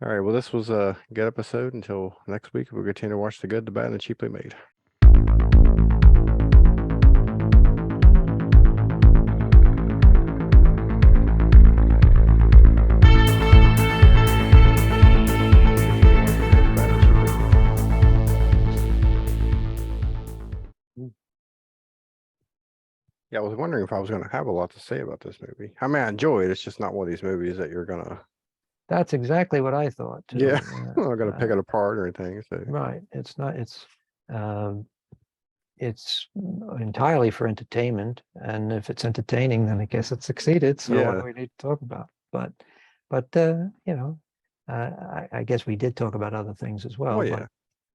All right. Well, this was a good episode. Until next week, we'll continue to watch the good, the bad, and the cheaply made. Yeah, I was wondering if I was going to have a lot to say about this movie. I mean, I enjoy it. It's just not one of these movies that you're gonna, That's exactly what I thought yeah, too. I'm not gonna pick it apart or anything. So Right. It's not. Um, it's entirely for entertainment, and if it's entertaining, then I guess it succeeded. So what yeah. do we need to talk about? But I guess we did talk about other things as Oh well. But yeah.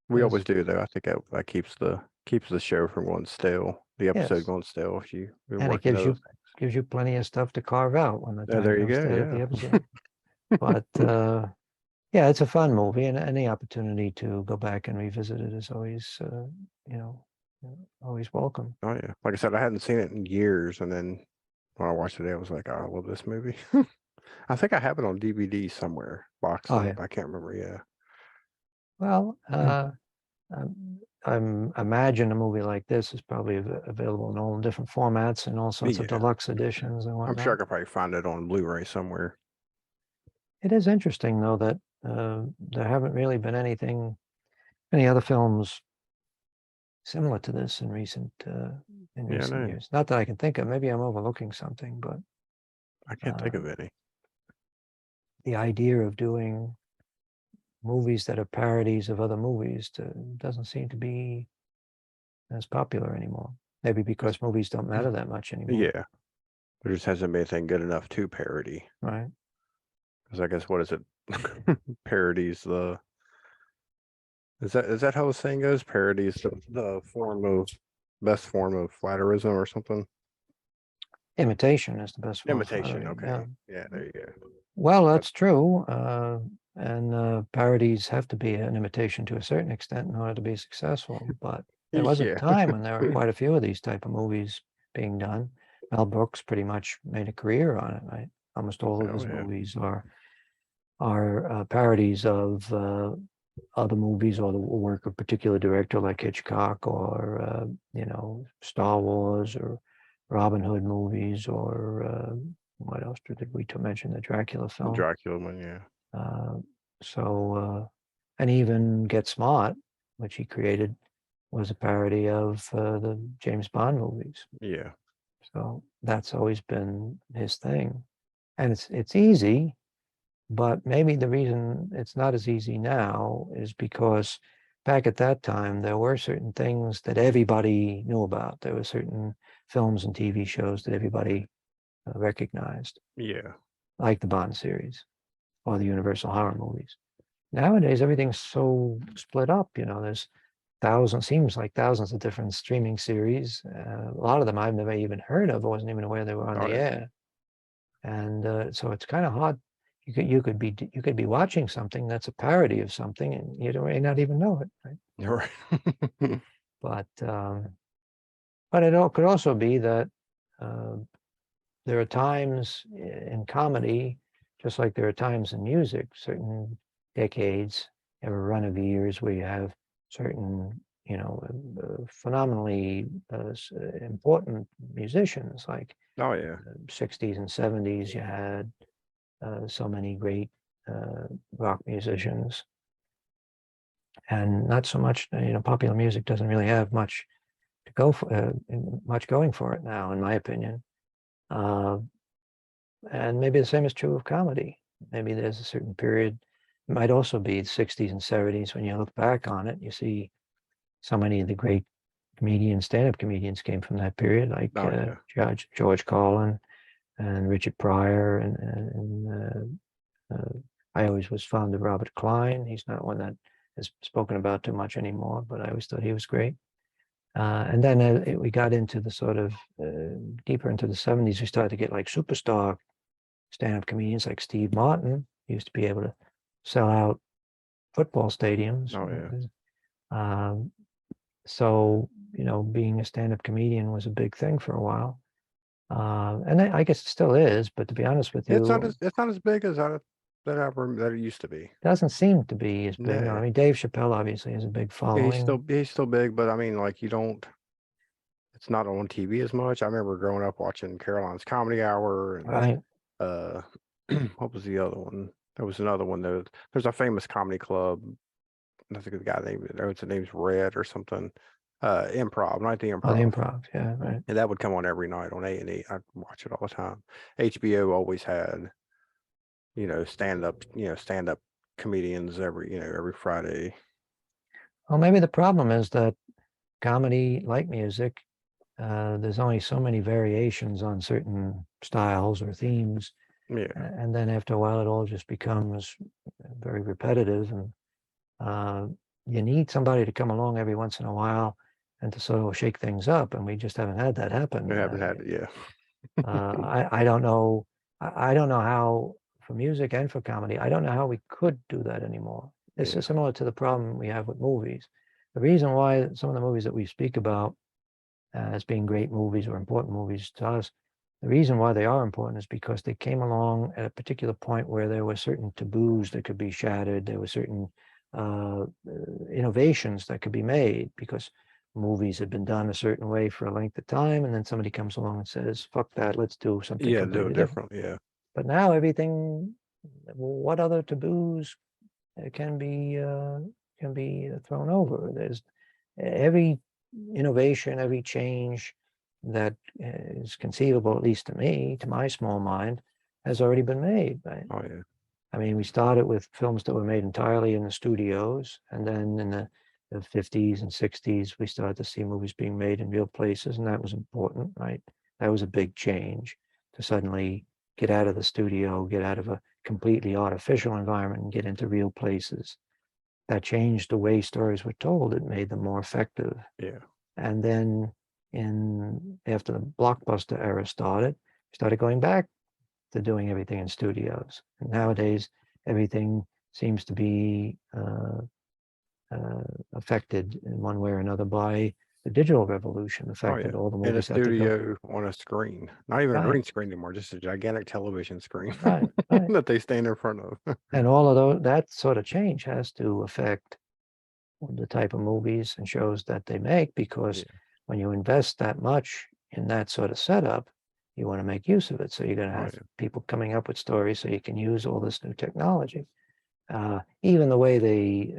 We there's always do though. I think that keeps the show from going stale. The episode yes, going stale if you've been and it working other things. gives you plenty of stuff to carve out when the Yeah, time there you comes go. to edit the Yeah. episode. But yeah, it's a fun movie, and any opportunity to go back and revisit it is always, you know, always welcome. Oh yeah. Like I said, I hadn't seen it in years, and then when I watched it, I was like, oh, I love this movie. I think I have it on DVD somewhere, boxed Oh up. yeah. I can't remember. Yeah. Well, I'm imagine a movie like this is probably available in all different formats and all sorts of Yeah. deluxe editions and I'm sure I whatnot. could probably find it on Blu-ray somewhere. It is interesting though that there haven't really been any other films similar to this in Yeah, recent no, years. Not that I can think of. Maybe I'm overlooking something, but I can't think uh, of any. the idea of doing movies that are parodies of other movies doesn't seem to be as popular anymore. Maybe because movies don't matter that much anymore, Yeah, there just hasn't been anything good enough to parody. right? Because I guess what is it? Parodies the is that how the saying goes? Parodies the form of best form of flatterism or something. Imitation is the best form of Imitation. flattery. Yeah. Okay. Yeah, there you go. Well, But that's true. And parodies have to be an imitation to a certain extent in order to be successful. But there was a yeah. time when there were quite a few of these type of movies being done. Mel Brooks pretty much made a career on it, right? Almost all of Oh his yeah. movies are parodies of other movies or the work of a particular director like Hitchcock or Star Wars or Robin Hood movies or what else did we to mention the Dracula The film? Dracula one, yeah. Uh, and even Get Smart, which he created, was a parody of the James Bond movies. Yeah. So that's always been his thing, and it's easy. But maybe the reason it's not as easy now is because back at that time, there were certain things that everybody knew about. There were certain films and TV shows that everybody recognized, Yeah. like the Bond series or the Universal horror movies. Nowadays, everything's so split up. There's seems like thousands of different streaming series. A lot of them I've never even heard of. I wasn't even aware they were on Oh the yeah. air. And so it's kind of hard. You could be watching something that's a parody of something, and you may not even know it, right? You're right. But it could also be that uh, there are times in comedy, just like there are times in music, certain decades, you have a run of years where you have certain, phenomenally important musicians, like Oh yeah. 60s and 70s, you had so many great rock musicians, and not so much, popular music doesn't really have much to go for, much going for it now, in my opinion. Uh, and maybe the same is true of comedy. Maybe there's a certain period, it might also be the 60s and 70s, when you look back on it, you see so many of the great stand-up comedians came from that period, like Oh yeah. George Carlin and Richard Pryor, and I always was fond of Robert Klein. He's not one that is spoken about too much anymore, but I always thought he was great. And then we got into the sort of deeper into the 70s, we started to get like superstar stand-up comedians like Steve Martin. He used to be able to sell out football stadiums. Oh yeah. Um, so, being a stand-up comedian was a big thing for a while. And I guess it still is, but to be honest with It's not you, as it's not as big as that it used to be. Doesn't seem to be as big. No, I No, mean, Dave Chappelle obviously has a big yeah, following. he's still big, but I mean, like you don't. It's not on TV as much. I remember growing up watching Caroline's Comedy Hour and Right. uh, what was the other one? There was another one. There's a famous comedy club. I think the guy named his name's Red or something. Improv, not the Oh, the Improv. improv. Yeah, right. And that would come on every night on A&E. I'd watch it all the time. HBO always had, stand up comedians every Friday. Well, maybe the problem is that comedy, like music, there's only so many variations on certain styles or themes. Yeah, And then after a while, it all just becomes very repetitive. And uh, you need somebody to come along every once in a while and to sort of shake things up. And we just haven't had that I happen. haven't had it. Yeah, I don't know. I don't know how, for music and for comedy, I don't know how we could do that anymore. This yeah, is similar to the problem we have with movies. The reason why some of the movies that we speak about as being great movies or important movies to us, the reason why they are important is because they came along at a particular point where there were certain taboos that could be shattered. There were certain uh, innovations that could be made because movies had been done a certain way for a length of time, and then somebody comes along and says, "Fuck that, let's do something yeah. Do completely it different." different. Yeah, But now everything, what other taboos can be thrown over? There's every innovation, every change that is conceivable, at least to me, to my small mind, has already been made. Right? oh yeah, I mean, we started with films that were made entirely in the studios, and then in the 50s and 60s, we started to see movies being made in real places, and that was important, right? That was a big change to suddenly get out of the studio, get out of a completely artificial environment and get into real places. That changed the way stories were told. It made them more effective. yeah. And then after the blockbuster era started, we started going back to doing everything in studios. And nowadays, everything seems to be affected in one way or another by the digital revolution. The Oh fact yeah. that all the In a movies have to go studio on a screen, not even a right, green screen anymore, just a gigantic television screen right, right. that they stand in front of. And all of those, that sort of change has to affect the type of movies and shows that they make, because Yeah. when you invest that much in that sort of setup, you want to make use of it. So you're going to Oh have yeah. people coming up with stories so you can use all this new technology. Even the way they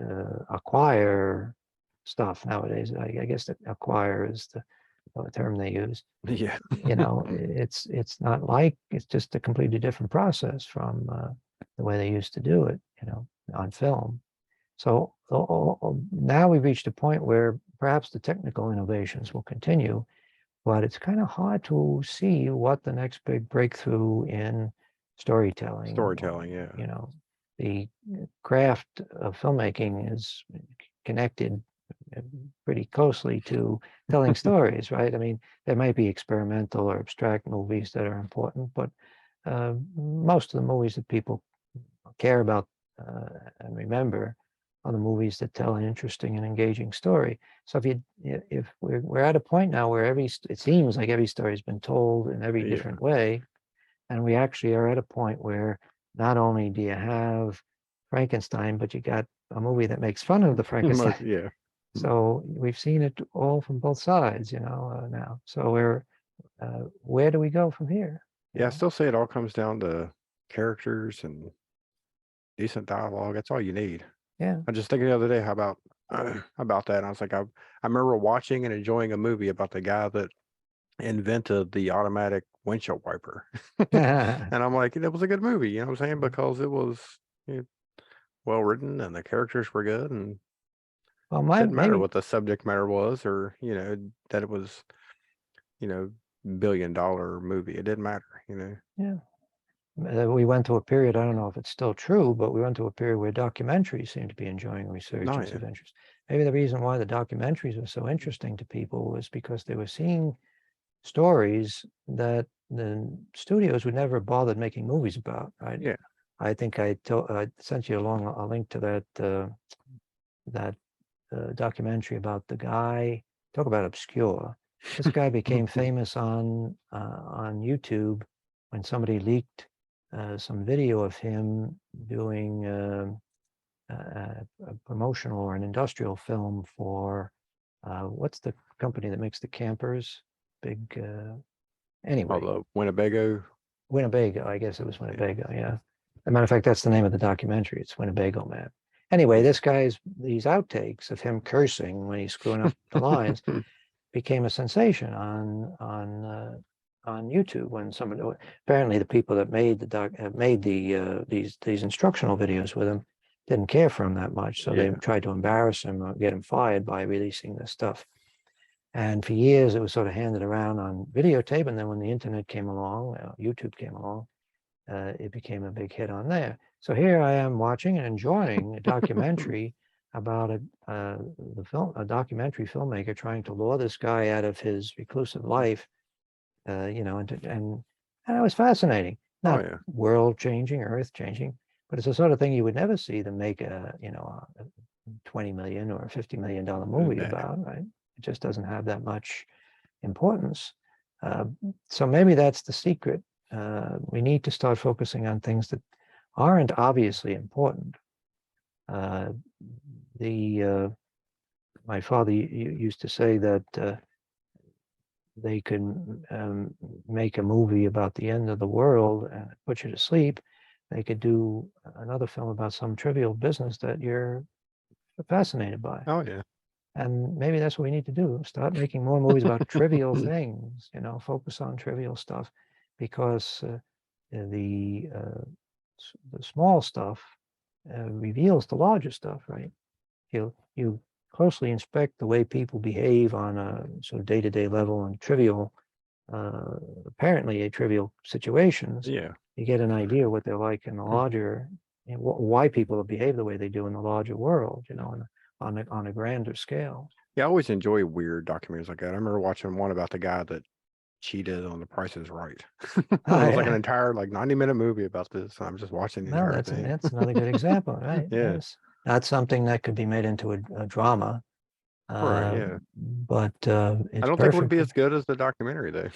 acquire stuff nowadays, I guess that acquire is the term they use. Yeah. It's not like, it's just a completely different process from the way they used to do it, on film. So now we've reached a point where perhaps the technical innovations will continue, but it's kind of hard to see what the next big breakthrough in storytelling, or, Storytelling. Yeah. the craft of filmmaking is connected pretty closely to telling stories, right? I mean, there might be experimental or abstract movies that are important, but most of the movies that people care about and remember are the movies that tell an interesting and engaging story. So if we're at a point now where it seems like every story has been told in every Yeah. different way, and we actually are at a point where not only do you have Frankenstein, but you got a movie that makes fun of the Frankenstein. Yeah. So we've seen it all from both sides, now. So where do we go from here? You Yeah. I know? still say it all comes down to characters and decent dialogue. That's all you need. Yeah. I just thinking the other day, how about about that? And I was like, I remember watching and enjoying a movie about the guy that invented the automatic windshield wiper, and I'm like, it was a good movie. You know what I'm saying? Because it was you know, well written and the characters were good, and Well, didn't matter maybe, what the subject matter was, or that it was you know $1 billion movie. It didn't matter. yeah. We went through a period, I don't know if it's still true, but we went through a period where documentaries seemed to be enjoying a No, resurgence yeah, of interest. Maybe the reason why the documentaries were so interesting to people was because they were seeing stories that the studios would never bothered making movies about, right? yeah. I think I sent you along a link to that documentary about the guy. Talk about obscure. This guy became famous on YouTube when somebody leaked some video of him doing a promotional or an industrial film for what's the company that makes the campers? Big, anyway, Although Winnebago. Winnebago. I guess it was Yeah. Winnebago. Yeah. As a matter of fact, that's the name of the documentary. It's Winnebago Man. Anyway, this guy's these outtakes of him cursing when he's screwing up the lines became a sensation on YouTube when somebody, apparently the people that made the doc made these instructional videos with him didn't care for him that much, so they Yeah. tried to embarrass him or get him fired by releasing this stuff. And for years it was sort of handed around on videotape, and then when the internet came along, YouTube came along, it became a big hit on there. So here I am watching and enjoying a documentary about a documentary filmmaker trying to lure this guy out of his reclusive life, you know, and it was fascinating. Oh Not yeah. world changing, earth changing, but it's the sort of thing you would never see them make a, you know, a 20 million or $50 million movie Nah. about, right? It just doesn't have that much importance. So maybe that's the secret. We need to start focusing on things that aren't obviously important. My father used to say that they could make a movie about the end of the world and put you to sleep. They could do another film about some trivial business that you're fascinated by. Oh yeah. And maybe that's what we need to do. Start making more movies about trivial things, you know, focus on trivial stuff, because the small stuff reveals the larger stuff, right? You closely inspect the way people behave on a sort of day-to-day level in trivial, apparently trivial situations. Yeah. You get an idea what they're like in the larger, you know, why people behave the way they do in the larger world, you know, on a grander scale. Yeah, I always enjoy weird documentaries like that. I remember watching one about the guy that cheated on The Price is Right. It Oh, was like an yeah. entire 90-minute movie about this. I'm just watching the No, entire that's thing. another good example, right? Yeah. Yes. That's something that could be made into a drama, Right. Yeah. but I it's don't think it would perfect. be as good as the documentary though.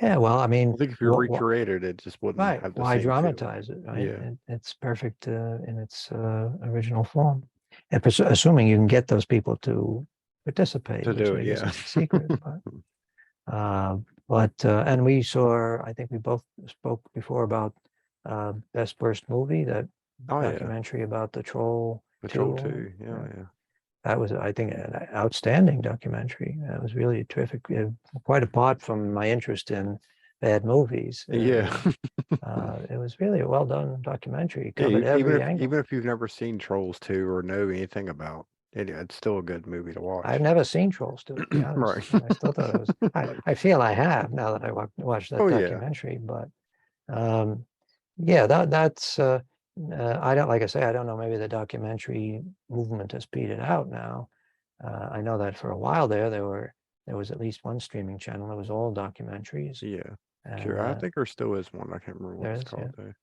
Yeah, well, I mean, I think if you recreated it, just wouldn't right. have the Why same feel. dramatize it, right? Yeah. It's perfect in its original form. And assuming you can get those people to participate, To which do it. I guess Yeah. is the secret. And we saw, I think we both spoke before about Best Worst Movie, that Oh yeah. documentary about the Troll Patrol 2. 2. Yeah. Yeah. That was, I think, an outstanding documentary. That was really terrific. Quite apart from my interest in bad movies, Yeah. it was really a well done documentary. It Yeah. covered every Even angle. if you've never seen Trolls 2 or know anything about it, it's still a good movie to I've watch. never seen Trolls 2, to be honest. Right. I still thought it was. I feel I have now that I watched that Oh yeah. documentary. But um, yeah, that's. I don't, like I say, I don't know. Maybe the documentary movement has petered out now. I know that for a while there was at least one streaming channel that was all documentaries, Yeah. and Sure. I think there still is one. I can't remember what there it's is, yeah. called though.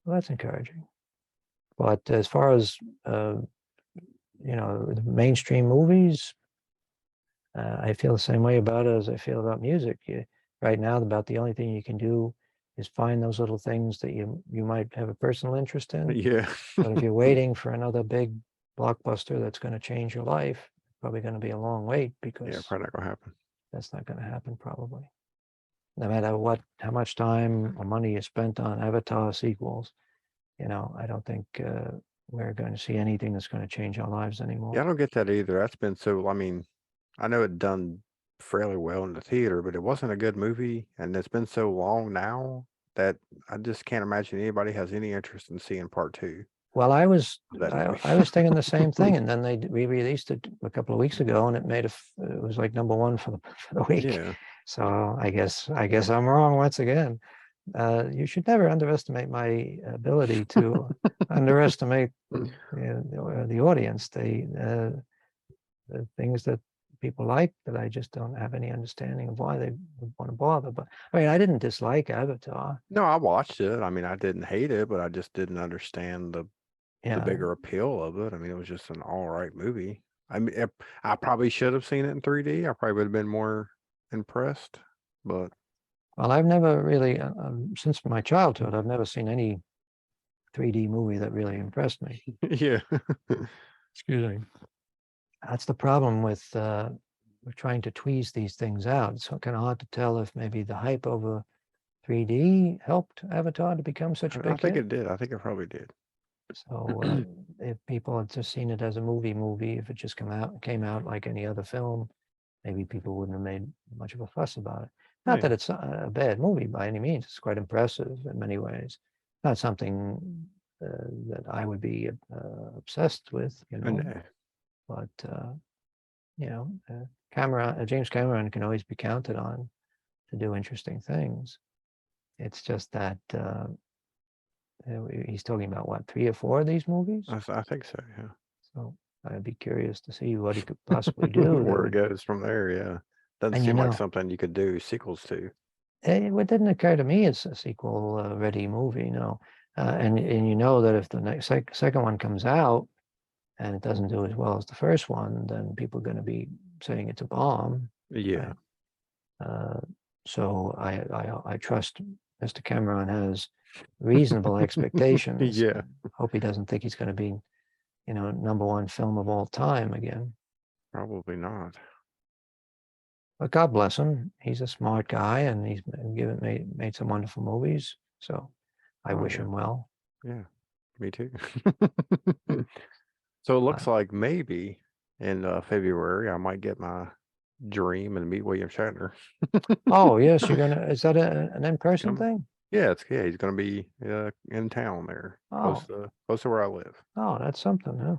Well, that's encouraging. But as far as you know, the mainstream movies, I feel the same way about it as I feel about music. Right now, about the only thing you can do is find those little things that you might have a personal interest in. Yeah. But if you're waiting for another big blockbuster that's going to change your life, probably going to be a long wait, Yeah. because Probably not gonna happen. that's not going to happen probably. No matter how much time or money you spent on Avatar sequels, you know, I don't think we're going to see anything that's going to change our lives Yeah, I anymore. don't get that either. That's been so. I mean, I know it done fairly well in the theater, but it wasn't a good movie, and it's been so long now that I just can't imagine anybody has any interest in seeing part 2 Well, of that movie. I was thinking the same thing, and then they re-released it a couple of weeks ago, and it was like #1 for the week. Yeah. So I guess I'm wrong once again. You should never underestimate my ability to underestimate the audience. The things that people like that I just don't have any understanding of why they would want to bother. But I mean, I didn't dislike Avatar. No, I watched it. I mean, I didn't hate it, but I just didn't understand the Yeah, bigger appeal of it. I mean, it was just an all right movie. I mean, I probably should have seen it in 3D. I probably would have been more impressed, but Well, I've never really, since my childhood, I've never seen any 3D movie that really impressed me. Yeah. Excuse me. That's the problem with we're trying to tweeze these things out. It's kind of hard to tell if maybe the hype over 3D helped Avatar to become such a I big think hit. it did. I think it probably did. So if people had just seen it as a movie, if it just came out like any other film, maybe people wouldn't have made much of a fuss about it. Not that Yeah. it's a bad movie by any means. It's quite impressive in many ways. Not something that I would be obsessed with, And but James Cameron can always be counted on to do interesting things. It's just that he's talking about what, 3 or 4 of these movies. I think so. Yeah. So I'd be curious to see what he could possibly do. Where it goes from there. Yeah. Doesn't And seem like something you could do sequels to. it didn't occur to me it's a sequel ready movie, no. And you know that if the next second one comes out and it doesn't do as well as the first one, then people are going to be saying it's a bomb. Yeah. Right? So I trust Mr. Cameron has reasonable expectations. Yeah. Hope he doesn't think he's going to be, #1 film of all time again. Probably not. But God bless him. He's a smart guy, and he's made some wonderful movies. So I wish him well. Yeah. Me too. So it looks like maybe in February I might get my dream and meet William Shatner. Oh yes, is that an in-person thing? Yeah, he's gonna be in town there, close to where I live. Oh, that's something, huh?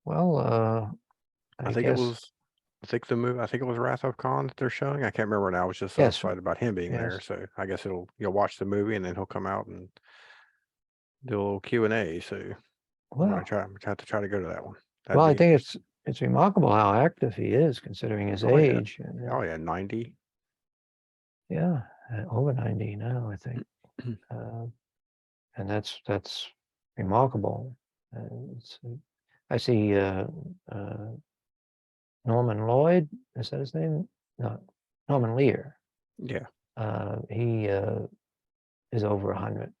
Well, I think guess. I think it was Wrath of Khan that they're showing. I can't remember now. I was just so Yes. excited about him being there. Yes. So I guess you'll watch the movie and then he'll come out and do a little Q&A. So I'm gonna have to try to go to that one. Well, I think it's remarkable how active he is considering his age. Oh yeah, 90. Yeah, over 90 now, I think. And that's remarkable. I see Norman Lloyd, is that his name? No, Norman Lear. Yeah. He is over 100,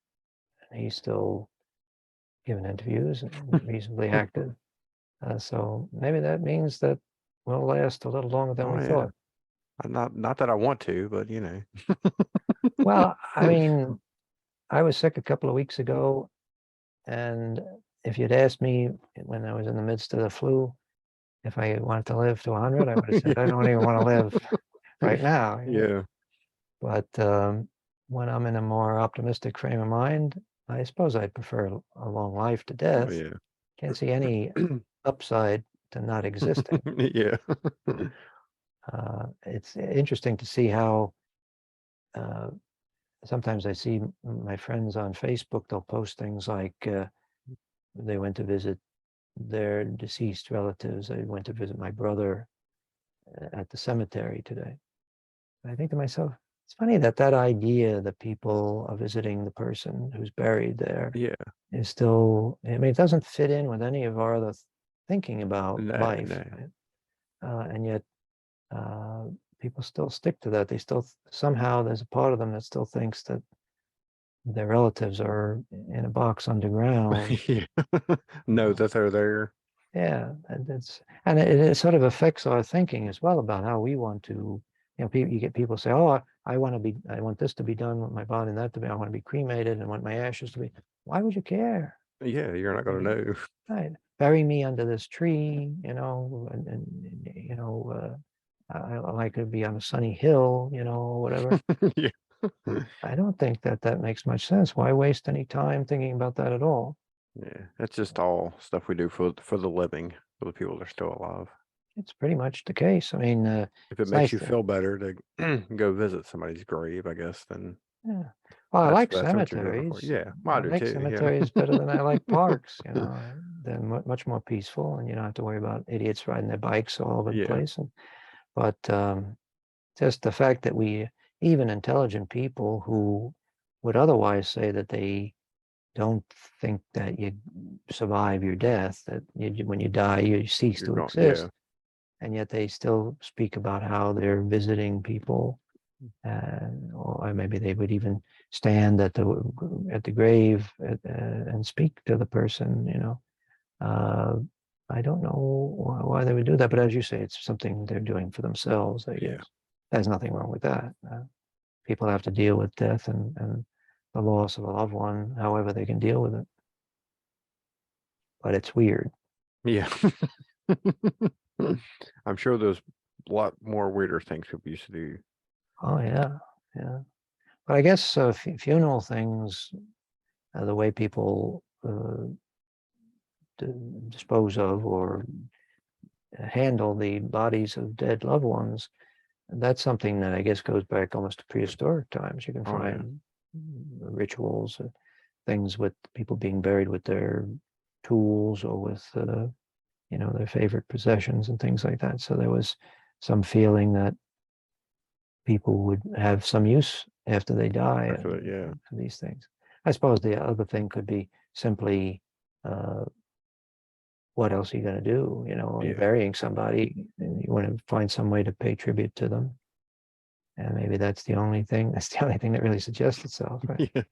and he's still giving interviews and reasonably active. So maybe that means that we'll last a little longer than we thought. Not that I want to, but Well, I mean, I was sick a couple of weeks ago, and if you'd asked me when I was in the midst of the flu if I wanted to live to 100, I would have said, I don't even want to live right now. Yeah. But when I'm in a more optimistic frame of mind, I suppose I'd prefer a long life to death. Oh, yeah. Can't see any upside to not existing. Yeah. It's interesting to see how sometimes I see my friends on Facebook, they'll post things like they went to visit their deceased relatives. I went to visit my brother at the cemetery today. I think to myself, it's funny that idea that people are visiting the person who's buried there is still, I mean, it doesn't fit in with any of our other thinking about life. No. Right? And yet people still stick to that. They still, somehow there's a part of them that still thinks that their relatives are in a box underground. Know that they're there. Yeah, and it sort of affects our thinking as well about how we want to, you get people say, oh, I want this to be done with my body and that to be, I want to be cremated and want my ashes to be. Why would you care? Yeah, you're not going to know. Right. Bury me under this tree, and I like to be on a sunny hill, or whatever. Yeah. I don't think that makes much sense. Why waste any time thinking about that at all? Yeah, it's just all stuff we do for the living, for the people that are still alive. It's pretty much the case. I mean, if it makes you feel better to go visit somebody's grave, I guess, then yeah. Well, I like cemeteries. Yeah, well, I do like too. Cemeteries better than I like parks. They're much more peaceful, and you don't have to worry about idiots riding their bikes all over the place. But just the fact that even intelligent people who would otherwise say that they don't think that you survive your death, that when you die you cease to exist, and yet they still speak about how they're visiting people or maybe they would even stand at the grave and speak to the person. Uh, I don't know why they would do that, but as you say, it's something they're doing for themselves, I Yeah. guess. There's nothing wrong with that. People have to deal with death and the loss of a loved one, however they can deal with it. But it's weird. Yeah. I'm sure there's a lot more weirder things people used to do. Oh yeah, yeah. But I guess funeral things, the way people dispose of or handle the bodies of dead loved ones, that's something that I guess goes back almost to prehistoric times. You can Oh yeah. find rituals, things with people being buried with their tools or with their favorite possessions and things like that. So there was some feeling that people would have some use after they die After that, yeah. for these things. I suppose the other thing could be simply uh, what else are you going to do? When you're Yeah. burying somebody, you want to find some way to pay tribute to them. And maybe that's the only thing. That's the only thing that really suggests itself, right? Yeah.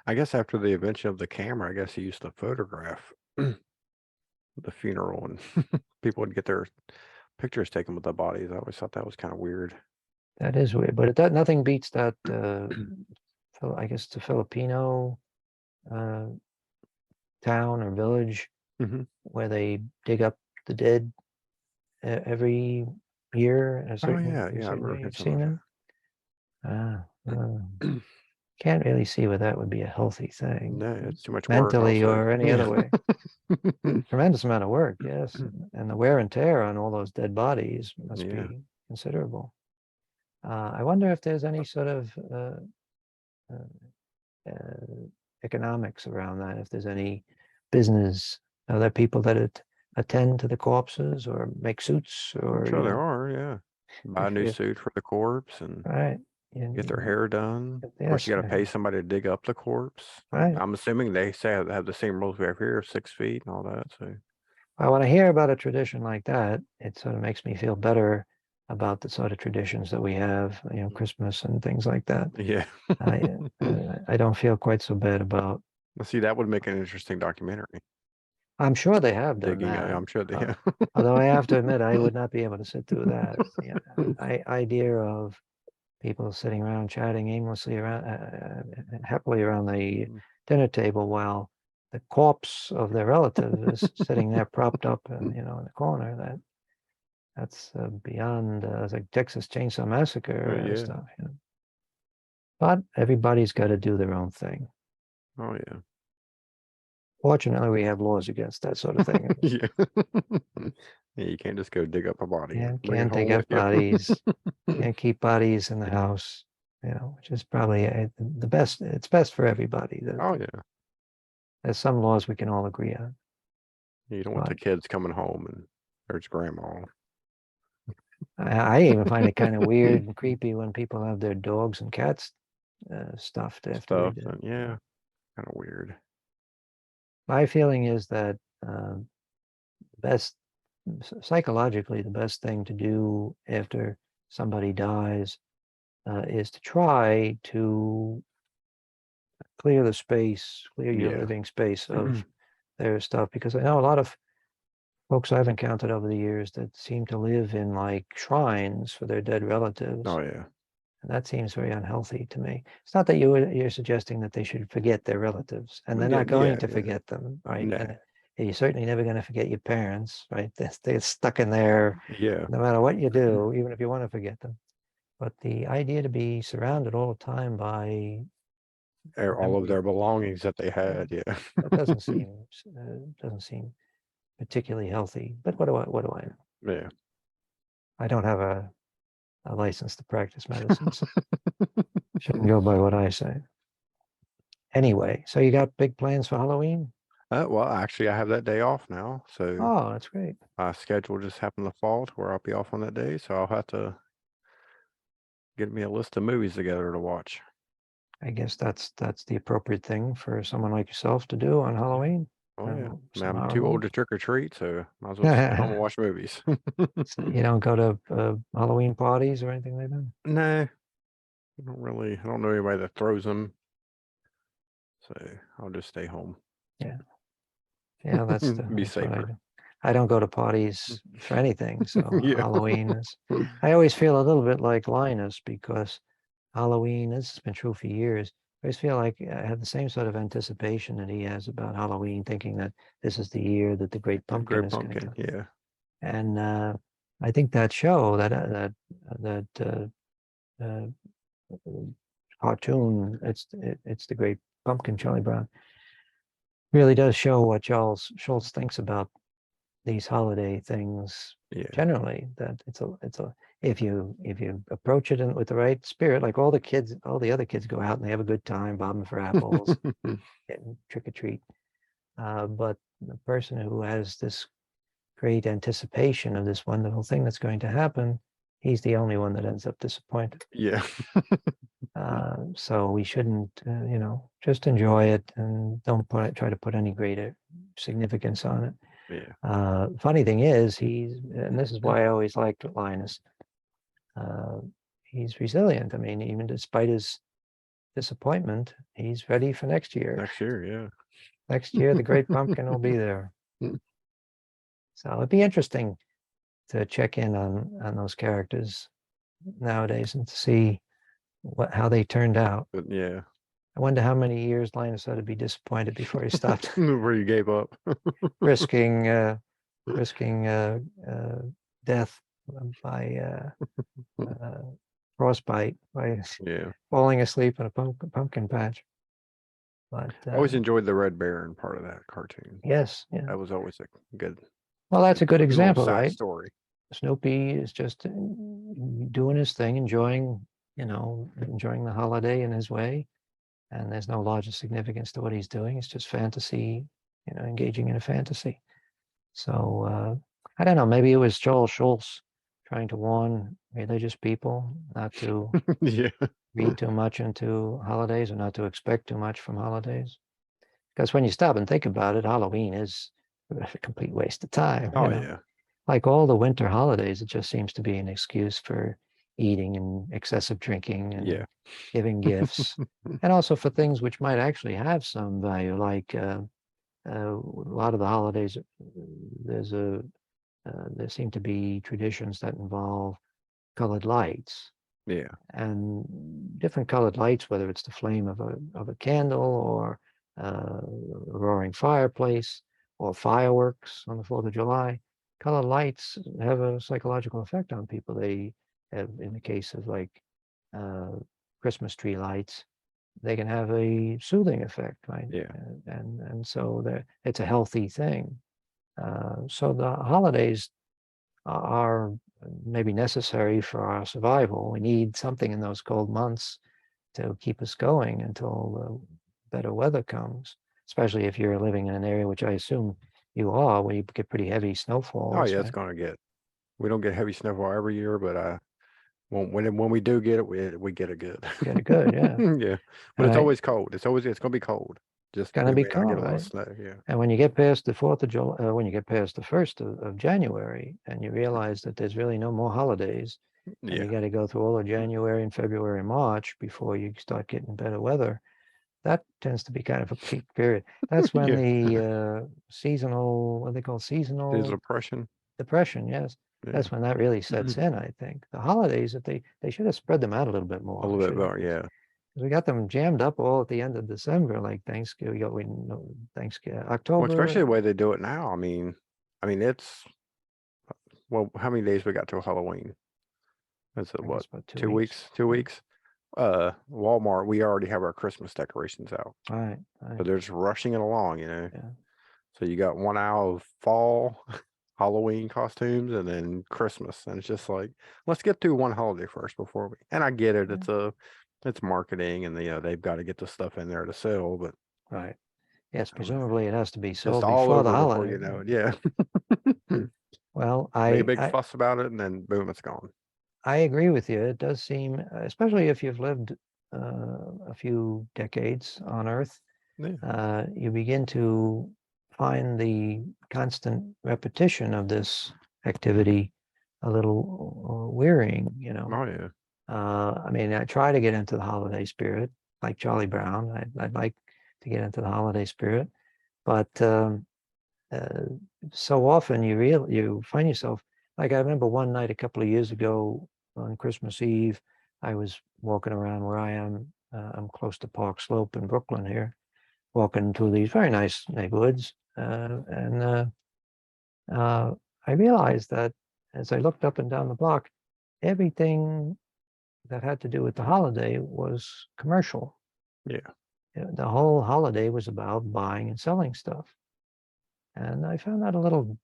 I guess after the invention of the camera, I guess he used to photograph the funeral and people would get their pictures taken with the bodies. I always thought that was kind of weird. That is weird, but nothing beats that. I guess the Filipino uh, town or village Hmm. where they dig up the dead every year. Oh yeah, yeah, I Certain remember year. hearing You've something seen about them. Ah, that. can't really see where that would be a healthy thing, No, it's too much work mentally also. or any Yeah. other way. Tremendous amount of work, yes, and the wear and tear on all those dead bodies must Yeah. be considerable. I wonder if there's any sort of economics around that. If there's any business, are there people that attend to the corpses or make suits, I'm or sure there are, yeah. Buy a if new you suit for the corpse and right, get their hair done. Of course, yes, you got to pay somebody to dig up the corpse. right. I'm assuming they say have the same rules we have here, 6 feet and all that. So Well, when I hear about a tradition like that, it sort of makes me feel better about the sort of traditions that we have, Christmas and things like that. yeah. I don't feel quite so bad about. See, that would make an interesting documentary. I'm sure they have done Digging, that. I'm sure they Uh, have. Although I have to admit, I would not be able to sit through that. Idea of people sitting around chatting aimlessly around, happily around the dinner table while the corpse of their relative is sitting there propped up, in the corner. That's beyond it's like Texas Chainsaw Massacre Yeah. stuff. But everybody's got to do their own thing. Oh yeah. Fortunately, we have laws against that sort of thing. Yeah. Yeah, you can't just go dig up a body and Yeah, bring it can't dig home with up you. bodies. Can't keep bodies in the house. Which is probably the best. It's best for everybody. Oh yeah. There's some laws we can all agree on. You don't want But the kids coming home and there's grandma I even find it kind of weird and creepy when people have their dogs and cats stuffed after they stuff. did. And yeah, kind of weird. My feeling is that best psychologically, the best thing to do after somebody dies is to try to clear the space, clear your Yeah. living space of their stuff. Because I know a lot of folks I've encountered over the years that seem to live in like shrines for their dead relatives. Oh yeah. And that seems very unhealthy to me. It's not that you're suggesting that they should forget their relatives, and they're Yeah, not going yeah, to yeah. forget them, right? No. And you're certainly never going to forget your parents, right? They're stuck in there Yeah. no matter what you do, even if you want to forget them. But the idea to be surrounded all the time by All of memory, their belongings that they yeah, had. Yeah. that doesn't seem particularly healthy. But what do I know? Yeah. I don't have a license to practice medicine, so shouldn't go by what I say. Anyway, so you got big plans for Halloween? Well, actually, I have that day off now, so Oh, that's great. my schedule just happened to fall to where I'll be off on that day. So I'll have to get me a list of movies together to watch. I guess that's the appropriate thing for someone like yourself to do on Yeah. Halloween. Oh yeah. I mean, Some I'm horror too old to movies. trick or treat, so might as well stay home and watch movies. So you don't go to Halloween parties or anything like that? No, I don't know anybody that throws them, so I'll just stay home. Yeah. Yeah, Be that's what I safer. do. I don't go to parties for anything, so Yeah. Halloween is. I always feel a little bit like Linus because Halloween, this has been true for years. I always feel like I have the same sort of anticipation that he has about Halloween, thinking that this is the year that the Great The Pumpkin Great is going to Pumpkin. come. Yeah. And I think that show, that uh, cartoon, it's the Great Pumpkin, Charlie Brown, really does show what Charles Schultz thinks about these holiday things Yeah. generally. That it's a if you approach it with the right spirit, like all the other kids go out and they have a good time bobbing for apples, getting trick or treat. But the person who has this great anticipation of this wonderful thing that's going to happen, he's the only one that ends up disappointed. Yeah. So we shouldn't, just enjoy it and don't try to put any greater significance on it. Yeah. Funny thing is, and this is why I always liked Linus, uh, he's resilient. I mean, even despite his disappointment, he's ready for next year. Next year, yeah. Next year, the Great Pumpkin will be there. So it'd be interesting to check in on those characters nowadays and to see how they turned out. But yeah. I wonder how many years Linus had to be disappointed before he stopped Where you gave up. risking risking death by frostbite by Yeah. falling asleep in a pumpkin patch. But I always enjoyed the Red Baron part of that cartoon. yes, yeah. That was always a good Well, that's a good little example, side right? story. Snoopy is just doing his thing, enjoying the holiday in his way, and there's no larger significance to what he's doing. It's just fantasy, engaging in a fantasy. So I don't know. Maybe it was Joel Schultz trying to warn religious people not to Yeah. read too much into holidays or not to expect too much from holidays. Because when you stop and think about it, Halloween is a complete waste of time. Oh yeah. Like all the winter holidays, it just seems to be an excuse for eating and excessive drinking and Yeah. giving gifts, and also for things which might actually have some value, like a lot of the holidays. There seem to be traditions that involve colored lights Yeah. and different colored lights, whether it's the flame of a candle or a roaring fireplace or fireworks on the 4th of July. Colored lights have a psychological effect on people. They have, in the case of like uh, Christmas tree lights, they can have a soothing effect, right? Yeah. And so it's a healthy thing. So the holidays are maybe necessary for our survival. We need something in those cold months to keep us going until the better weather comes, especially if you're living in an area, which I assume you are, where you get pretty heavy Oh snowfalls, yeah, right? we don't get heavy snowfall every year, but when we do get it, we get it good. Get it good, yeah. Yeah. But it's And always cold. It's gonna be cold. it's Just going to we be may not get cold, a lot of right? snow. Yeah. And when you get past the 4th of July, when you get past the 1st of January, and you realize that there's really no more holidays, and you Yeah. got to go through all of January and February and March before you start getting better weather, that tends to be kind of a peak period. That's when Yeah. the seasonal, what they call Is seasonal depression. depression. Yes, Yeah. that's when that really sets in. I think the holidays, if they should have spread them out a little bit A more, little bit shouldn't better, they? yeah. Because we got them jammed up all at the end of December, like Thanksgiving. We know Thanksgiving, Well, especially October. the way they do it now. It's well, how many days we got till Halloween? Is it I what, guess about 2 weeks. 2 weeks? 2 weeks? Walmart, we already have our Christmas decorations out. All right, So they're just rushing it along. yeah. So you got 1 hour of fall, Halloween costumes, and then Christmas. And it's just like, let's get through one holiday first before we. And I get it. It's marketing, and they've got to get the stuff in there to sell. But Right. Yes, I mean, presumably it has to be just sold all before the over before holiday. you know it. Yeah. Well, Make a big fuss about it, and then boom, it's gone. I agree with you. It does seem, especially if you've lived a few decades on Earth, Yeah. you begin to find the constant repetition of this activity a little wearying. Oh yeah. I mean, I try to get into the holiday spirit, like Charlie Brown. I'd like to get into the holiday spirit, but uh, so often you find yourself like I remember one night a couple of years ago on Christmas Eve, I was walking around where I am. I'm close to Park Slope in Brooklyn here, walking through these very nice neighborhoods, and I realized that as I looked up and down the block, everything that had to do with the holiday was commercial. Yeah. The whole holiday was about buying and selling stuff. And I found that a little,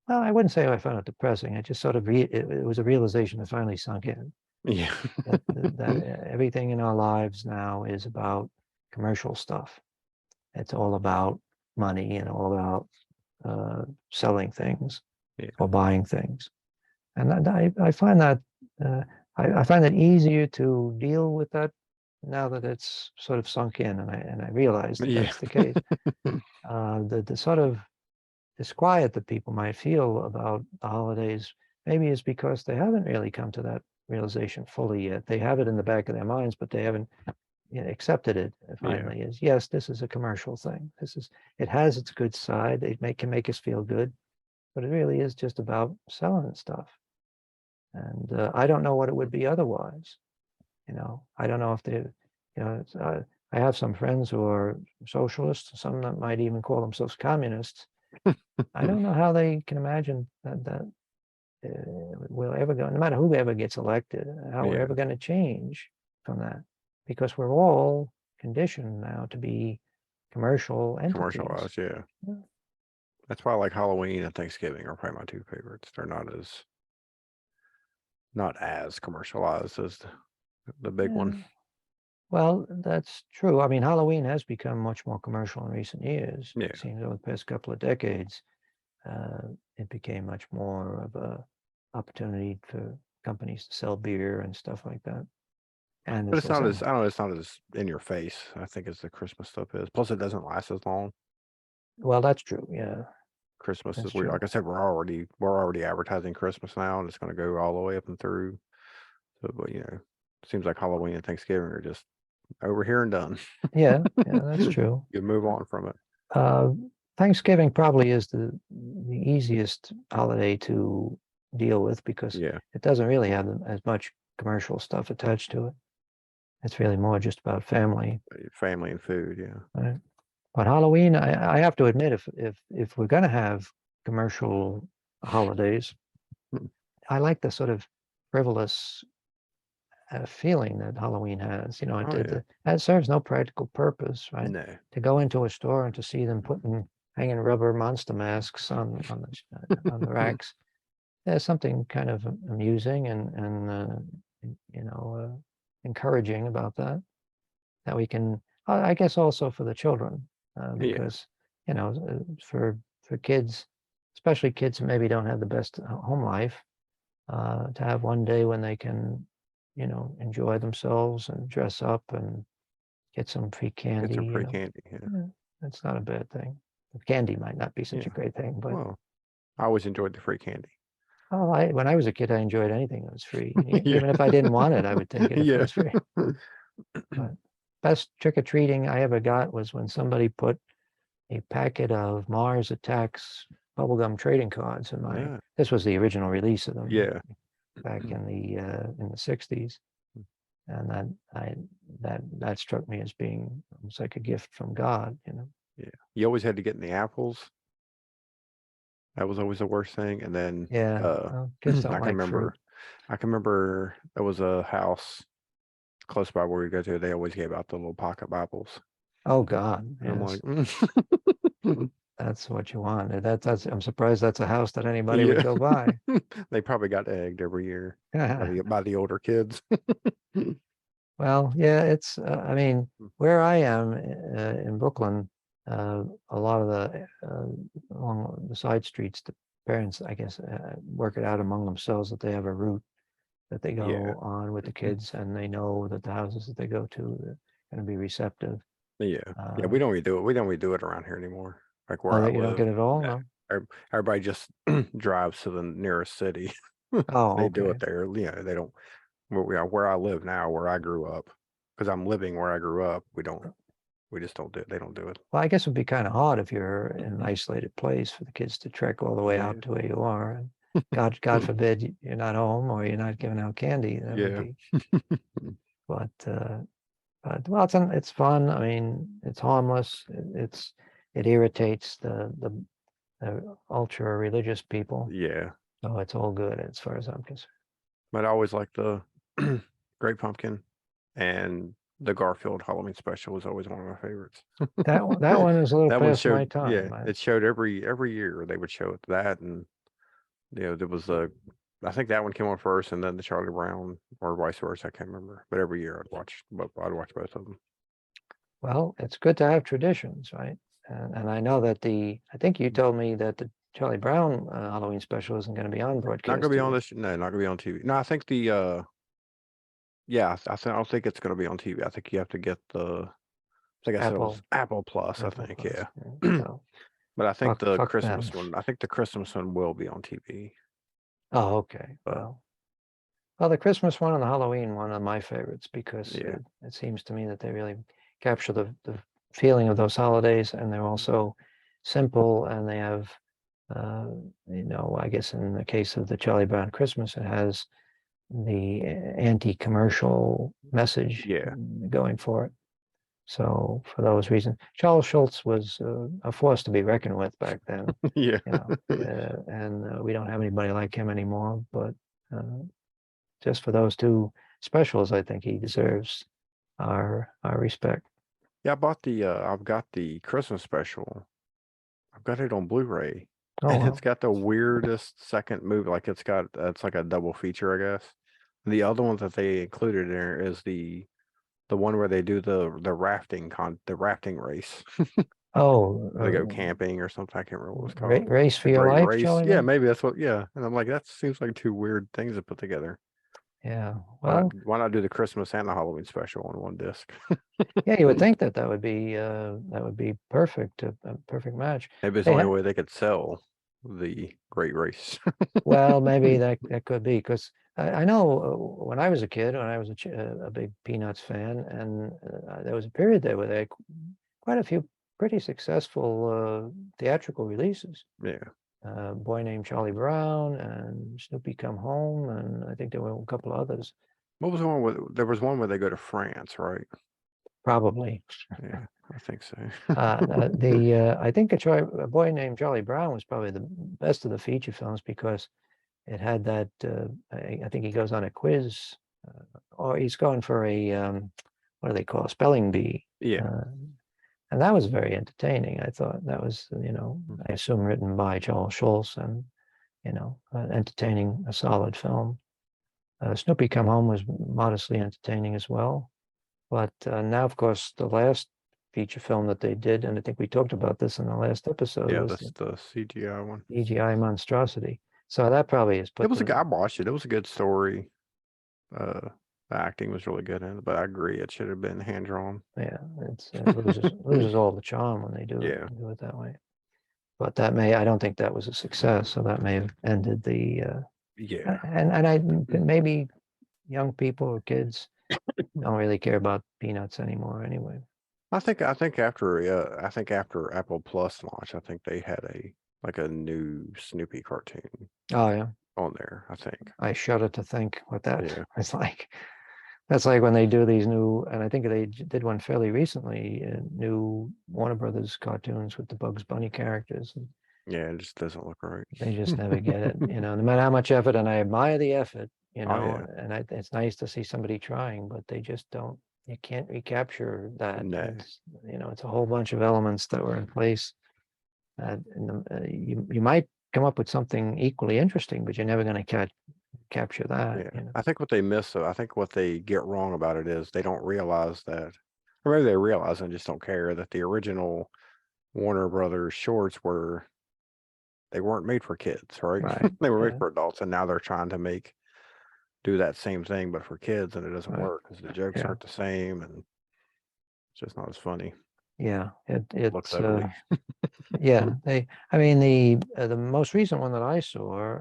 well, I wouldn't say I found it depressing. I just sort of, it was a realization that finally sunk in Yeah. that everything in our lives now is about commercial stuff. It's all about money and all about selling things Yeah. or buying things. And I find that uh, I find it easier to deal with that now that it's sort of sunk in, and I realize that Yeah. that's the case. The sort of disquiet that people might feel about the holidays maybe is because they haven't really come to that realization fully yet. They have it in the back of their minds, but they haven't accepted it Yeah. finally as yes, this is a commercial thing. It has its good side. Can make us feel good, but it really is just about selling stuff. And I don't know what it would be otherwise. I don't know if they, I have some friends who are socialists, some that might even call themselves communists. I don't know how they can imagine that we'll ever go, no matter who ever gets elected, how we're Yeah. ever going to change from that, because we're all conditioned now to be commercial entities. Commercialized. Yeah. Yeah. That's why I like Halloween and Thanksgiving are probably my two favorites. They're not as commercialized as the big one. Yeah. Well, that's true. I mean, Halloween has become much more commercial in recent years. Yeah. It seems over the past couple of decades, it became much more of a opportunity for companies to sell beer and stuff like that. And But there's it's not also, as I don't know, it's not as in your face, I think, as the Christmas stuff is. Plus it doesn't last as long. well, that's true. Yeah, Christmas that's is weird. true. Like I said, we're already advertising Christmas now, and it's going to go all the way up and through. So, but it seems like Halloween and Thanksgiving are just over here and done. Yeah, that's true. You move on from it. Uh, Thanksgiving probably is the easiest holiday to deal with because Yeah, it doesn't really have as much commercial stuff attached to it. It's really more just about family. family and food. Yeah, Right? But Halloween, I have to admit, if we're going to have commercial holidays, Mm. I like the sort of frivolous feeling that Halloween has. Oh yeah, That serves no practical purpose, right? no, To go into a store and to see them hanging rubber monster masks on the racks, there's something kind of amusing and encouraging about that. That we can, I guess, also for the children, yeah, because for kids, especially kids who maybe don't have the best home life, to have one day when they can, enjoy themselves and dress up and get some free get candy, some free candy. Yeah. yeah, that's not a bad thing. The candy might not be such a Yeah. great thing, but Well, I always enjoyed the free candy. when I was a kid, I enjoyed anything that was free. Yeah, Even if I didn't want it, I would take it if it yeah. was free. But best trick or treating I ever got was when somebody put a packet of Mars Attacks bubblegum trading cards in my. Yeah. This was the original release of them Yeah. back in the 60s, and that struck me as being almost like a gift from God. Yeah. You always had to get in the apples. That was always the worst thing. And then Yeah, well, kids don't like fruit. I can remember there was a house close by where we go to. They always gave out the little pocket Bibles. Oh God, And I'm yes, like, that's what you want. That's I'm surprised that's a house that anybody would yeah. go by. They probably got egged every year by the older kids. Well, yeah, it's. I mean, where I am in Brooklyn, a lot of the along the side streets, the parents, I guess, work it out among themselves that they have a route that they Yeah. go on with the kids, and they know that the houses that they go to are going to be receptive. Yeah. Yeah. Uh, We don't really do it. We don't really do it around here anymore. Like oh, where I that you don't live. get it all, Nah. no? Everybody just drives to the nearest city. Oh, They do okay. it there. They don't. where I live now, where I grew up, because I'm living where I grew up. We just don't do it. They don't do it. Well, I guess it'd be kind of hard if you're in an isolated place for the kids to trek all the way out Yeah. to where you are. And God forbid you're not home or you're not giving out candy. That would Yeah. be, but, well, it's fun. I mean, it's harmless. It irritates the ultra religious people. Yeah. So it's all good as far as I'm concerned. But I always like the Great Pumpkin, and the Garfield Halloween special was always one of my favorites. That one is a little That one past my showed, yeah, time. it showed every year they would show it, that, and there was I think that one came on first, and then the Charlie Brown, or vice versa. I can't remember, but every year I'd watch both of them. Well, it's good to have traditions, right? And I know that I think you told me that the Charlie Brown Halloween special isn't going to be on Not broadcast gonna be on today. this. No, not gonna be on TV. No, I think yeah, I don't think it's gonna be on TV. I think you have to get I think I said it was Apple Plus, I Apple think, Plus. yeah. So But I think the fuck them. Christmas one, I think the Christmas one will be on TV. Oh, okay. But Well, the Christmas one and the Halloween one are my favorites because yeah, it seems to me that they really capture the feeling of those holidays, and they're also simple, and they have, I guess in the case of the Charlie Brown Christmas, it has the anti-commercial message yeah, going for it. So for those reasons, Charles Schultz was a force to be reckoned with back then, yeah. and we don't have anybody like him anymore. But just for those two specials, I think he deserves our respect. Yeah, I've got the Christmas special. I've got it on Blu-ray, Oh and it's well. got the weirdest second movie. Like it's like a double feature, I guess. The other one that they included in there is the one where they do the rafting race. Oh, They go camping or something. I can't remember what it was called. race for The your Great life, Race. Charlie Yeah, Brown. maybe that's what. Yeah, and I'm like, that seems like two weird things to put together. Yeah. Well, Why not do the Christmas and the Halloween special on one disc? yeah, you would think that would be perfect, a perfect match. Maybe it's the They only ha way they could sell the Great Race. Well, maybe that could be because I know when I was a kid, when I was a big Peanuts fan, and there was a period there where they had quite a few pretty successful theatrical releases. Yeah. Boy Named Charlie Brown and Snoopy Come Home, and I think there were a couple others. What was the one there was one where they go to France, right? Probably. Yeah, I think so. I think A Boy Named Charlie Brown was probably the best of the feature films because it had that. I think he goes on a quiz, or he's going for what do they call, a spelling bee? Yeah. And that was very entertaining. I thought that was, I assume written by Charles Schulz, and entertaining, a solid film. Snoopy Come Home was modestly entertaining as well. But now, of course, the last feature film that they did, and I think we talked about this in the last episode, Yeah, was that's the CGI one. CGI monstrosity. So that probably is It was a good. I watched it. It was a good story. The acting was really good in it, but I agree it should have been hand drawn. Yeah, it loses all the charm when they do Yeah. it that way. But I don't think that was a success, so that may have ended the. Yeah. And maybe young people or kids don't really care about Peanuts anymore anyway. I think after Apple Plus launch, I think they had a new Snoopy cartoon Oh yeah, on there, I think. I shudder to think what that Yeah. is like. That's like when they do these new, and I think they did one fairly recently, new Warner Brothers cartoons with the Bugs Bunny characters. And Yeah, it just doesn't look right. they just never get it, no matter how much effort, and I admire the effort, Oh yeah. and it's nice to see somebody trying, but they just don't, you can't recapture that. No. It's, it's a whole bunch of elements that were in place. You might come up with something equally interesting, but you're never going to capture that. Yeah. I think what they miss, I think what they get wrong about it is they don't realize that, or maybe they realize and just don't care, that the original Warner Brothers shorts they weren't made for kids, right? Right. They were made Yeah. for adults, and now they're trying to do that same thing but for kids, and it doesn't Right. work because the jokes Yeah. aren't the same, and it's just not as funny. Yeah, It looks ugly. yeah. I mean, the most recent one that I saw,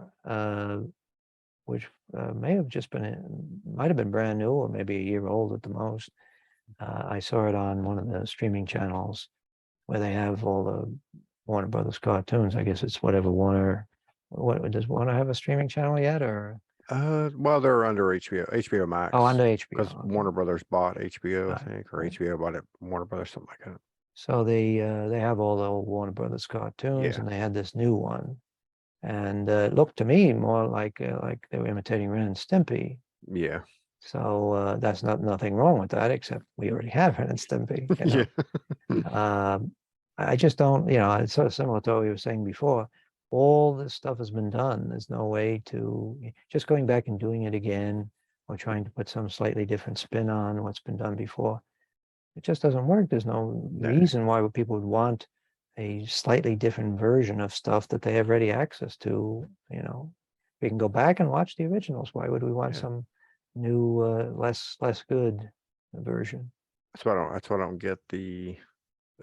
which may have just been, might have been brand new or maybe a year old at the most. I saw it on one of the streaming channels where they have all the Warner Brothers cartoons. I guess it's whatever Warner. What does Warner have a streaming channel yet, or Well, they're under HBO oh, Max, under because HBO? Okay, Warner Brothers bought HBO, I right, think, or right. HBO bought it, Warner Brothers, something like that. So they have all the old Warner Brothers cartoons, Yeah, and they had this new one, and it looked to me more like they were imitating Ren and Stimpy. yeah, So that's nothing wrong with that, except we already have Ren and Stimpy, you yeah, know. I just don't, you know, it's sort of similar to what we were saying before. All this stuff has been done. There's no way to just going back and doing it again or trying to put some slightly different spin on what's been done before. It just doesn't work. There's no no, reason why people would want a slightly different version of stuff that they have ready access to. You know, we can go back and watch the originals. Why would we want yeah. some new, less good version? That's why I don't get the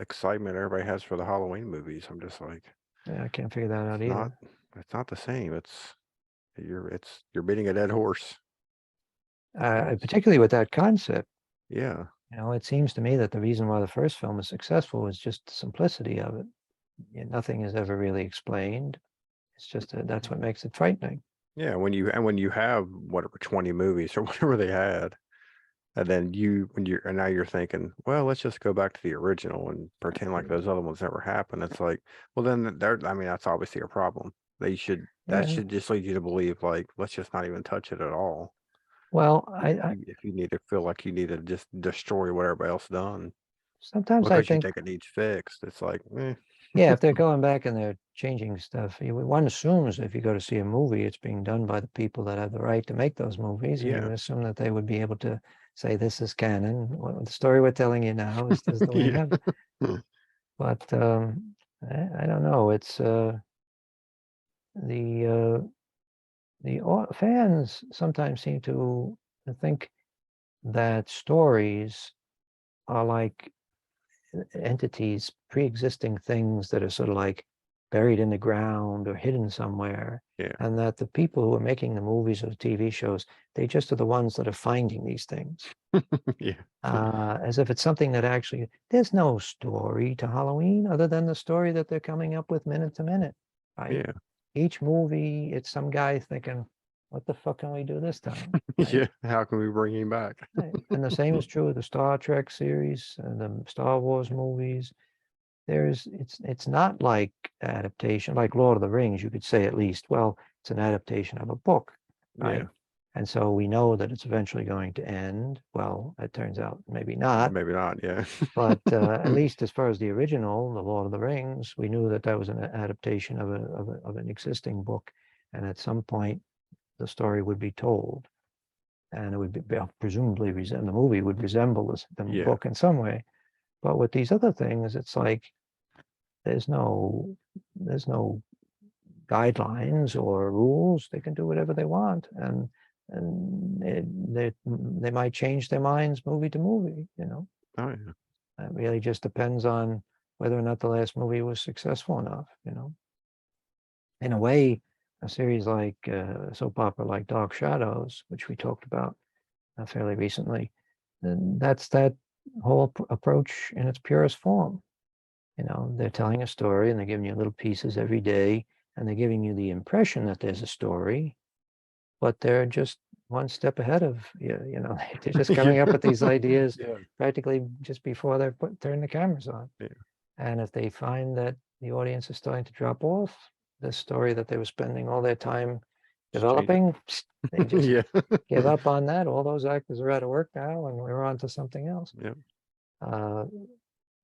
excitement everybody has for the Halloween movies. I'm just like, Yeah, I can't figure that it's out not, either. it's not the same. You're beating a dead horse. It's, Particularly with that concept. yeah, You know, it seems to me that the reason why the first film is successful is just the simplicity of it. Nothing is ever really explained. It's just that's what makes it frightening. yeah. When you have whatever 20 movies or whatever they had, and then and now you're thinking, well, let's just go back to the original and pretend like those other ones never happened. It's like, well, then I mean, that's obviously a problem. That Yeah. should just lead you to believe, like, let's just not even touch it at all. Well, If you need to feel like you need to just destroy what everybody else done sometimes I because you think, think it needs fixed, it's like, eh, yeah, if they're going back and they're changing stuff, one assumes if you go to see a movie, it's being done by the people that have the right to make those movies, and you yeah, would assume that they would be able to say this is canon. The story we're telling you now is the way you yeah, have it. But I don't know. It's the fans sometimes seem to think that stories are like entities, pre-existing things that are sort of like buried in the ground or hidden somewhere, yeah, and that the people who are making the movies or the TV shows, they just are the ones that are finding these things. yeah, As if it's something that actually, there's no story to Halloween other than the story that they're coming up with minute to minute, right? yeah, Each movie, it's some guy thinking, what the fuck can we do this time, right? yeah. How can we bring him back? Right. And the same is true of the Star Trek series and the Star Wars movies. It's not like adaptation, like Lord of the Rings, you could say at least, well, it's an adaptation of a book, right? Yeah, And so we know that it's eventually going to end. Well, it turns out maybe not. maybe not. Yeah, But at least as far as the original, The Lord of the Rings, we knew that that was an adaptation of an existing book. And at some point, the story would be told. And it would be presumably the movie would resemble the yeah, book in some way. But with these other things, it's like there's no there's no guidelines or rules. They can do whatever they want, and they might change their minds movie to movie. You know, oh yeah, it really just depends on whether or not the last movie was successful enough. You know, in a way, a series like a soap opera like Dark Shadows, which we talked about fairly recently, and that's that whole approach in its purest form. You know, they're telling a story and they're giving you little pieces every day, and they're giving you the impression that there's a story, but they're just one step ahead of you. You know, they're just coming up yeah, with these ideas yeah, practically just before they're turning the cameras on. yeah. And if they find that the audience is starting to drop off the story that they were spending all their time Just change it. developing, they just Yeah, give up on that. All those actors are out of work now, and we're on to something else. yeah, Uh,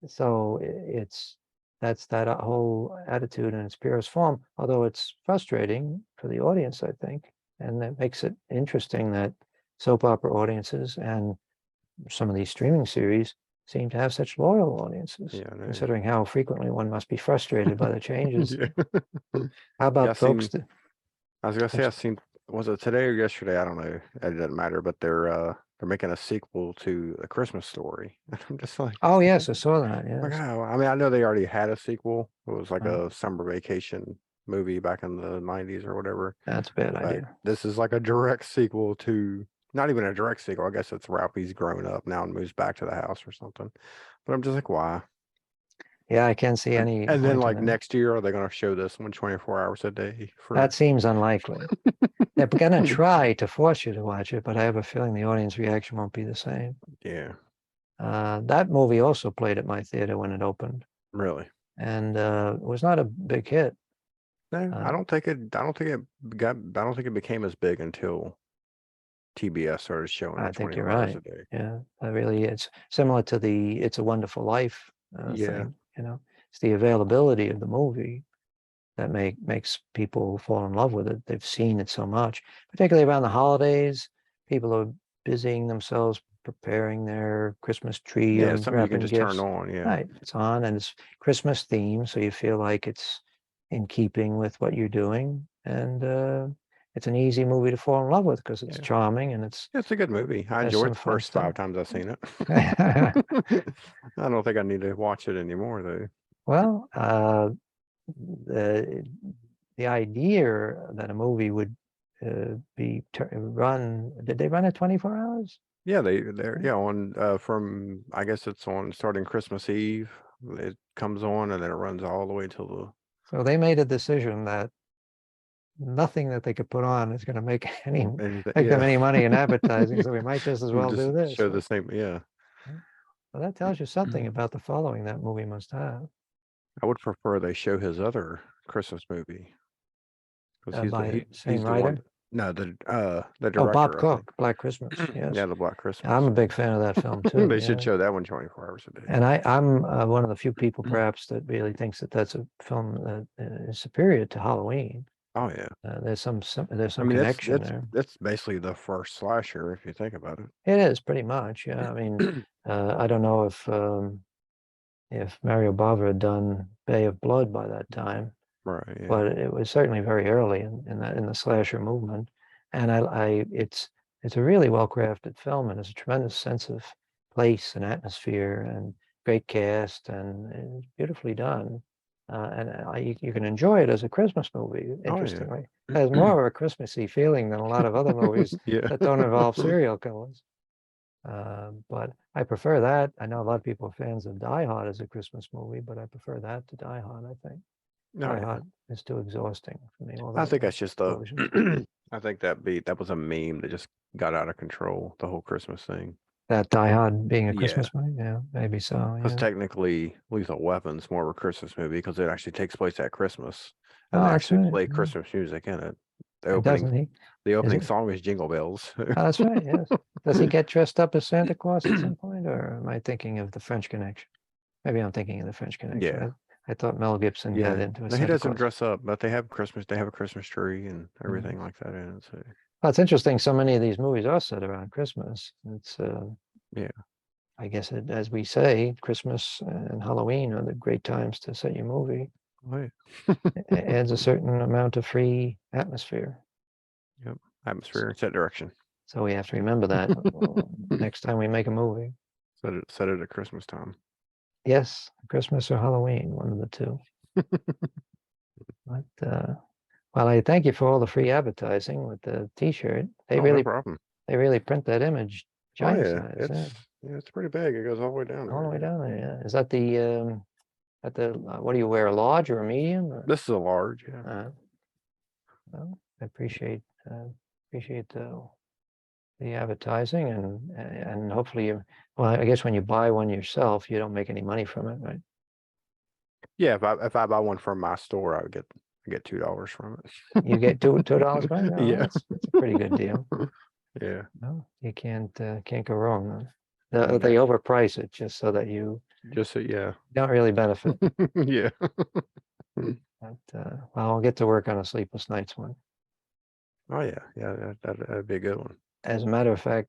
so it's that's that whole attitude in its purest form, although it's frustrating for the audience, I think, and that makes it interesting that soap opera audiences and some of these streaming series seem to have such loyal audiences, yeah. I know. considering how frequently one must be frustrated by the changes. Yeah, How yeah. about folks that, I was gonna I'm say I seen. Was it today or yesterday? I don't know. It doesn't matter. But they're making a sequel to A Christmas Story. I'm just like, oh yes, I saw that, like, yes. oh, I mean, I know they already had a sequel. It was like Right. a summer vacation movie back in the 90s or whatever. That's a bad But idea. this is like a direct sequel to, not even a direct sequel. I guess it's Ralphie's grown up now and moves back to the house or something. But I'm just like, why? Yeah, I can't see any And then point in like that. next year, are they going to show this one 24 hours a day for? That seems unlikely. They're going to try to force you to watch it, but I have a feeling the audience reaction won't be the same. Yeah, That movie also played at my theater when it opened, really. and it was not a big hit. No, I don't think it. I don't think it got. I don't think it became as big until TBS started showing I it think you're 24 hours right. a day. Yeah, it's similar to the It's a Wonderful Life Yeah, thing. It's the availability of the movie that makes people fall in love with it. They've seen it so much, particularly around the holidays. People are busying themselves preparing their Christmas tree yeah. or Something you can wrapping just turn gifts. on. Yeah, Right, it's on and it's Christmas themed, so you feel like it's in keeping with what you're doing, and it's an easy movie to fall in love with because it's yeah. charming and it's It's a good movie. I has enjoyed some the fun first stuff. 5 times I've seen it. I don't think I need to watch it anymore though. Well, the the idea that a movie would be run, did they run it 24 hours? Yeah, they're on from, I guess it's on starting Christmas Eve. It comes on and then it runs all the way till the So they made a decision that nothing that they could put on is going to make them yeah. any money in advertising. So we might just as well Just do this. show the same. Yeah, Well, that tells you something about the following that movie must have I would prefer they show his other Christmas movie because by the same he's the one. writer. No, the Oh, Bob director, I think. Cook, Black Christmas. Yes, Yeah, the Black I'm Christmas. a big fan of that film too. They should Yeah. show that one 24 hours a day. And I'm one of the few people perhaps that really thinks that that's a film that is superior to Halloween. Oh yeah. There's some I mean, connection there. that's basically the first slasher if you think about it. It is pretty much, yeah. I mean, I don't know if Mario Bava had done Bay of Blood by that time, Right. Yeah. but it was certainly very early in the slasher movement. And it's a really well crafted film and has a tremendous sense of place and atmosphere and great cast and it's beautifully done. And you can enjoy it as a Christmas movie, Oh yeah. interestingly. It has more of a Christmassy feeling than a lot of other movies Yeah. that don't involve serial killers. But I prefer that. I know a lot of people are fans of Die Hard as a Christmas movie, but I prefer that to Die Hard, I think. No, Die yeah. Hard is too exhausting for me. All I that think that's just explosions. I think that was a meme that just got out of control, the whole Christmas thing. That Die Hard being a Yeah, Christmas movie, yeah, maybe so. because Yeah. technically Lethal Weapon's more of a Christmas movie because it actually takes place at Christmas and Oh, they that's actually right. play Yeah. Christmas music in it. The And doesn't he? opening it? song is Jingle Bells. Oh, that's right. Yes. Does he get dressed up as Santa Claus at some point, or am I thinking of the French Connection? Maybe I'm thinking of the French Connection. Yeah. I thought Mel Gibson got Yeah. into a No, he Santa doesn't Claus. dress up, but they have a Christmas tree and everything like that in it. So Well, it's interesting. So many of these movies are set around Christmas. It's yeah. I guess as we say, Christmas and Halloween are the great times to set your movie. Oh, yeah. It adds a certain amount of free atmosphere. Yep. Atmosphere and set direction. So we have to remember that next time we make a movie. Set it at Christmas time. Yes, Christmas or Halloween, one of the two. But well, I thank you for all the free advertising with the T-shirt. They No problem. really print that image Oh giant yeah, size. it's pretty big. It goes all the way down All the way there. down there. Yeah, is that the what do you wear? A large or a medium? Or? This is a large. Yeah. Well, I appreciate the advertising and hopefully well, I guess when you buy one yourself, you don't make any money from it, right? Yeah. If I buy one from my store, I get $2 from it. You get $2 from it? Oh, Yeah. that's a pretty good deal. Yeah. No, you can't go wrong. No. They overprice it just so that you Just so yeah. don't really benefit. Yeah. But, well, I'll get to work on a Sleepless Nights one. Oh yeah, yeah. That'd be a good one. As a matter of fact,